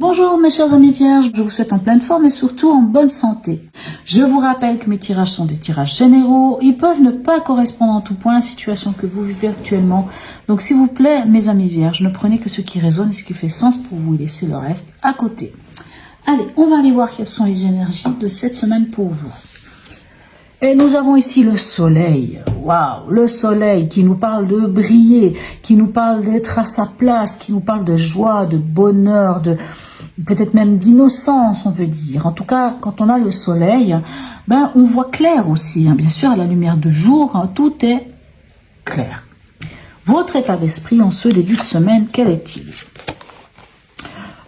Bonjour mes chers amis vierges, je vous souhaite en pleine forme et surtout en bonne santé. Je vous rappelle que mes tirages sont des tirages généraux, ils peuvent ne pas correspondre en tout point à la situation que vous vivez actuellement. Donc s'il vous plaît mes amis vierges, ne prenez que ce qui résonne et ce qui fait sens pour vous et laissez le reste à côté. Allez, on va aller voir quelles sont les énergies de cette semaine pour vous. Et nous avons ici le soleil, waouh, le soleil qui nous parle de briller, qui nous parle d'être à sa place, qui nous parle de joie, de bonheur, de peut-être même d'innocence, on peut dire. En tout cas, quand on a le soleil, on voit clair aussi, bien sûr, à la lumière de jour, tout est clair. Votre état d'esprit en ce début de semaine, quel est-il?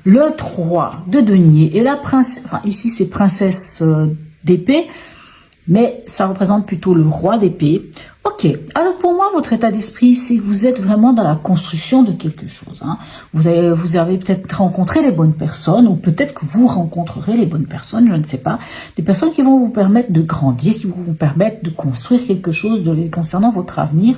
Le 3 de denier et la princesse, ici c'est princesse d'épée, mais ça représente plutôt le roi d'épée. Ok, alors pour moi, votre état d'esprit, c'est que vous êtes vraiment dans la construction de quelque chose. Vous avez peut-être rencontré les bonnes personnes, ou peut-être que vous rencontrerez les bonnes personnes, je ne sais pas. Des personnes qui vont vous permettre de grandir, qui vont vous permettre de construire quelque chose concernant votre avenir.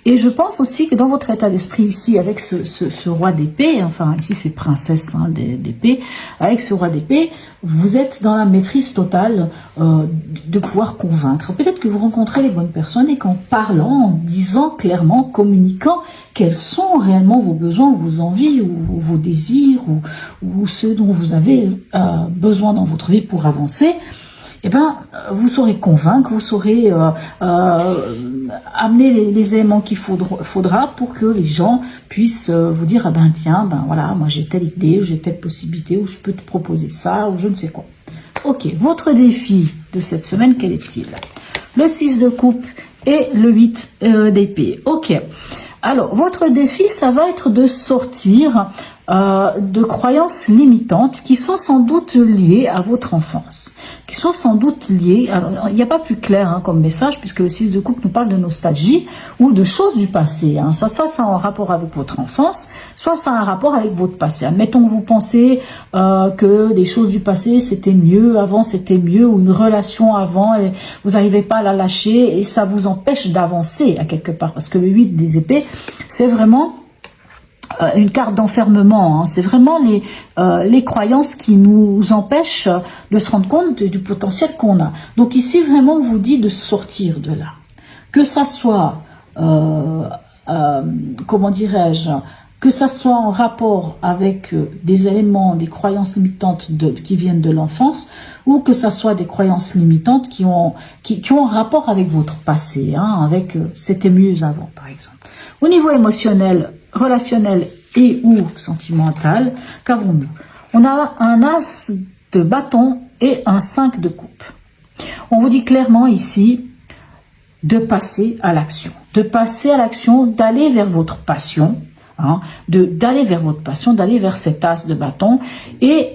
Et je pense aussi que dans votre état d'esprit ici, avec ce roi d'épée, enfin ici c'est princesse d'épée, avec ce roi d'épée, vous êtes dans la maîtrise totale de pouvoir convaincre. Peut-être que vous rencontrez les bonnes personnes et qu'en parlant, en disant clairement, communiquant quels sont réellement vos besoins, ou vos envies, ou vos désirs, ou ce dont vous avez besoin dans votre vie pour avancer, vous saurez convaincre, vous saurez amener les éléments qu'il faudra pour que les gens puissent vous dire, voilà, moi j'ai telle idée, j'ai telle possibilité, ou je peux te proposer ça, ou je ne sais quoi. Ok, votre défi de cette semaine, quel est-il? Le 6 de coupe et le 8 d'épée. Ok, alors votre défi, ça va être de sortir de croyances limitantes qui sont sans doute liées à votre enfance, qui sont sans doute liées, alors il n'y a pas plus clair comme message, puisque le 6 de coupe nous parle de nostalgie ou de choses du passé, soit ça a un rapport avec votre enfance, soit ça a un rapport avec votre passé. Admettons que vous pensez que des choses du passé c'était mieux, avant c'était mieux, ou une relation avant, et vous n'arrivez pas à la lâcher et ça vous empêche d'avancer à quelque part, parce que le 8 des épées, c'est vraiment une carte d'enfermement, c'est vraiment les croyances qui nous empêchent de se rendre compte du potentiel qu'on a. Donc ici vraiment on vous dit de sortir de là, que ça soit comment dirais-je, que ça soit en rapport avec des éléments, des croyances limitantes qui viennent de l'enfance, ou que ça soit des croyances limitantes qui ont un rapport avec votre passé, avec c'était mieux avant par exemple. Au niveau émotionnel, relationnel et ou sentimental, qu'avons-nous? On a un as de bâton et un 5 de coupe. On vous dit clairement ici de passer à l'action. De passer à l'action, d'aller vers votre passion, d'aller vers votre passion, d'aller vers cet as de bâton. Et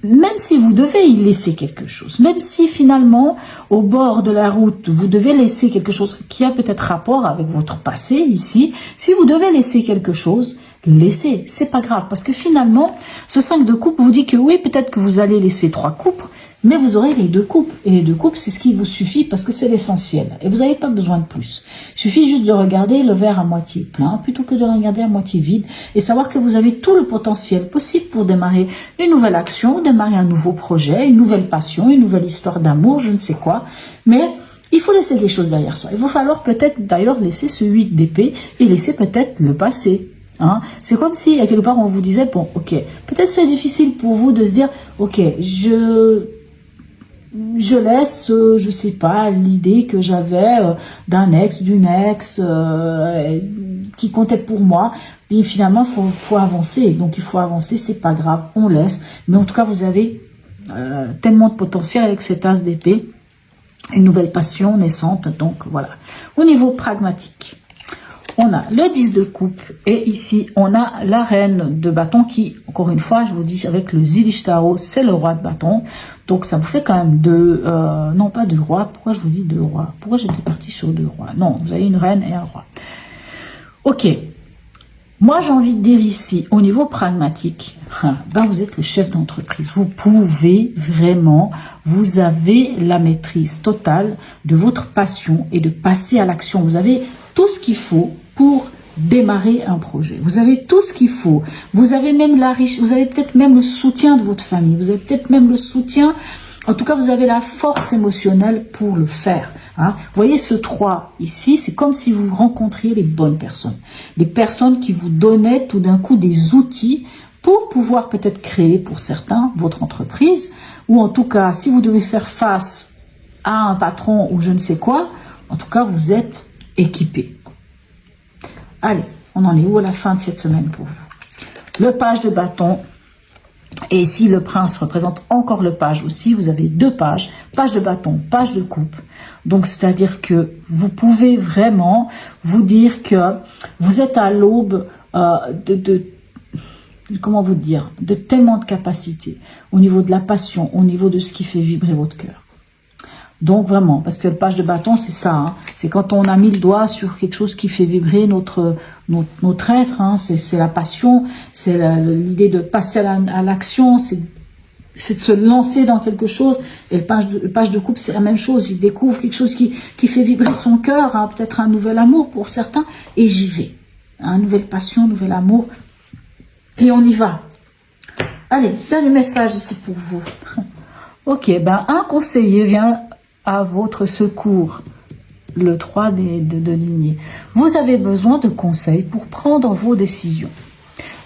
même si vous devez y laisser quelque chose, même si finalement au bord de la route vous devez laisser quelque chose qui a peut-être rapport avec votre passé ici, si vous devez laisser quelque chose, laissez, c'est pas grave, parce que finalement ce 5 de coupe vous dit que oui, peut-être que vous allez laisser 3 coupes, mais vous aurez les 2 coupes, et les 2 coupes c'est ce qui vous suffit, parce que c'est l'essentiel, et vous n'avez pas besoin de plus. Il suffit juste de regarder le verre à moitié plein, plutôt que de le regarder à moitié vide, et savoir que vous avez tout le potentiel possible pour démarrer une nouvelle action, démarrer un nouveau projet, une nouvelle passion, une nouvelle histoire d'amour, je ne sais quoi, mais il faut laisser les choses derrière soi. Il va falloir peut-être d'ailleurs laisser ce 8 d'épée, et laisser peut-être le passé. C'est comme si à quelque part on vous disait, bon ok, peut-être c'est difficile pour vous de se dire, ok, je laisse, je sais pas, l'idée que j'avais d'un ex, d'une ex qui comptait pour moi. Et finalement, faut avancer. Donc il faut avancer, c'est pas grave, on laisse. Mais en tout cas, vous avez tellement de potentiel avec cet as d'épée, une nouvelle passion naissante. Donc voilà. Au niveau pragmatique, on a le 10 de coupe et ici on a la reine de bâton qui, encore une fois, je vous dis avec le Zilish Tarot, c'est le roi de bâton. Donc ça vous fait quand même deux, non pas 2 rois, pourquoi je vous dis 2 rois? Pourquoi j'étais partie sur 2 rois? Non, vous avez une reine et un roi. Ok, moi j'ai envie de dire ici, au niveau pragmatique, vous êtes le chef d'entreprise. Vous pouvez vraiment, vous avez la maîtrise totale de votre passion et de passer à l'action. Vous avez tout ce qu'il faut pour démarrer un projet. Vous avez tout ce qu'il faut. Vous avez même la richesse, vous avez peut-être même le soutien de votre famille. Vous avez peut-être même le soutien, en tout cas, vous avez la force émotionnelle pour le faire. Hein. Vous voyez ce 3 ici, c'est comme si vous rencontriez les bonnes personnes. Des personnes qui vous donnaient tout d'un coup des outils pour pouvoir peut-être créer pour certains votre entreprise. Ou en tout cas, si vous devez faire face à un patron ou je ne sais quoi, en tout cas, vous êtes équipé. Allez, on en est où à la fin de cette semaine pour vous? Le page de bâton. Et ici, le prince représente encore le page aussi. Vous avez 2 pages, page de bâton, page de coupe. Donc, c'est-à-dire que vous pouvez vraiment vous dire que vous êtes à l'aube comment vous dire, de tellement de capacités au niveau de la passion, au niveau de ce qui fait vibrer votre cœur. Donc vraiment, parce que le page de bâton, c'est ça, hein, c'est quand on a mis le doigt sur quelque chose qui fait vibrer notre être, hein, c'est la passion, c'est l'idée de passer à l'action, c'est de se lancer dans quelque chose. Et le page de coupe, c'est la même chose, il découvre quelque chose qui fait vibrer son cœur, hein, peut-être un nouvel amour pour certains, et j'y vais. Hein, nouvelle passion, nouvel amour, et on y va. Allez, dernier message ici pour vous. Ok, ben un conseiller vient à votre secours, le 3 de lignée. Vous avez besoin de conseils pour prendre vos décisions.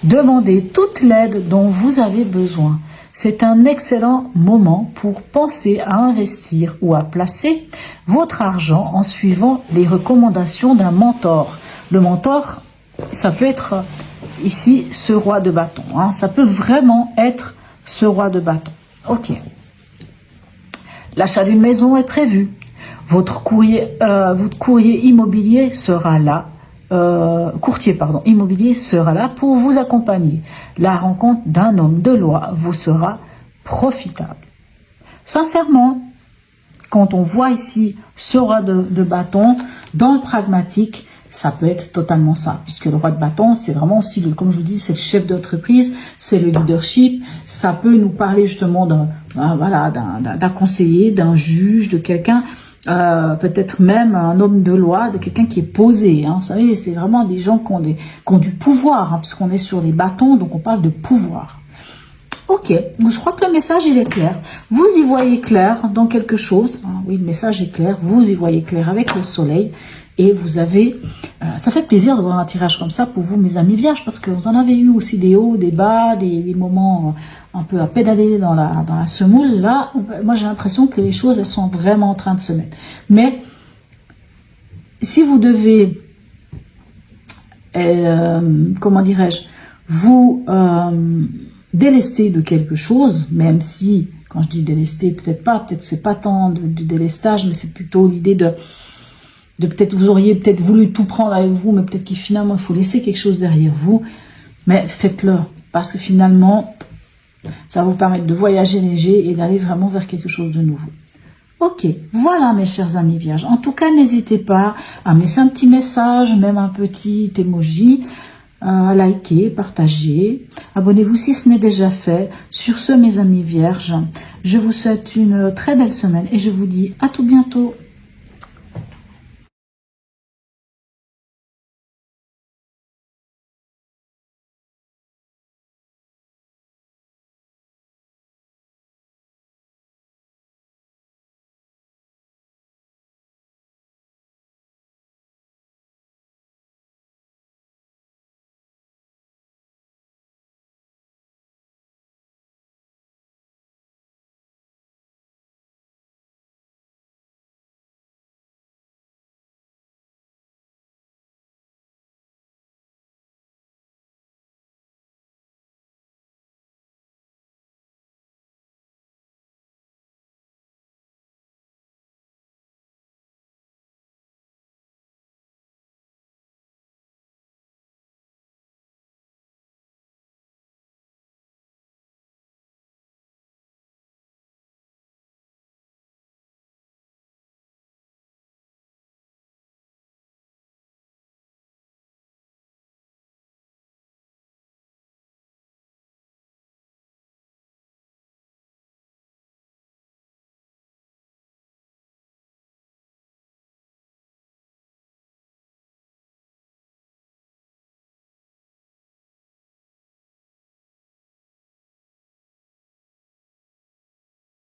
Demandez toute l'aide dont vous avez besoin. C'est un excellent moment pour penser à investir ou à placer votre argent en suivant les recommandations d'un mentor. Le mentor, ça peut être ici ce roi de bâton. Hein. Ça peut vraiment être ce roi de bâton. Ok. L'achat d'une maison est prévu. Votre courrier immobilier sera là. Courtier, immobilier sera là pour vous accompagner. La rencontre d'un homme de loi vous sera profitable. Sincèrement, quand on voit ici ce roi de bâton, dans le pragmatique, ça peut être totalement ça, puisque le roi de bâton, c'est vraiment aussi, comme je vous dis, c'est le chef d'entreprise, c'est le leadership. Ça peut nous parler justement d'un conseiller, d'un juge, de quelqu'un, peut-être même un homme de loi, de quelqu'un qui est posé. Hein. Vous savez, c'est vraiment des gens qui ont du pouvoir, hein, puisqu'on est sur les bâtons, donc on parle de pouvoir. Ok, donc je crois que le message il est clair. Vous y voyez clair dans quelque chose. Hein, oui, le message est clair. Vous y voyez clair avec le soleil. Et vous avez, ça fait plaisir de voir un tirage comme ça pour vous, mes amis vierges, parce que vous en avez eu aussi des hauts, des bas, des moments un peu à pédaler dans la semoule. Là, moi j'ai l'impression que les choses, elles sont vraiment en train de se mettre. Mais si vous devez, comment dirais-je, vous délester de quelque chose, même si, quand je dis délester, peut-être c'est pas tant du délestage, mais c'est plutôt l'idée de peut-être, vous auriez peut-être voulu tout prendre avec vous, mais peut-être qu'il finalement, il faut laisser quelque chose derrière vous. Mais faites-le, parce que finalement, ça va vous permettre de voyager léger et d'aller vraiment vers quelque chose de nouveau. Ok, voilà mes chers amis vierges. En tout cas, n'hésitez pas à me laisser un petit message, même un petit emoji, à liker, partager. Abonnez-vous si ce n'est déjà fait. Sur ce, mes amis vierges, je vous souhaite une très belle semaine et je vous dis à tout bientôt.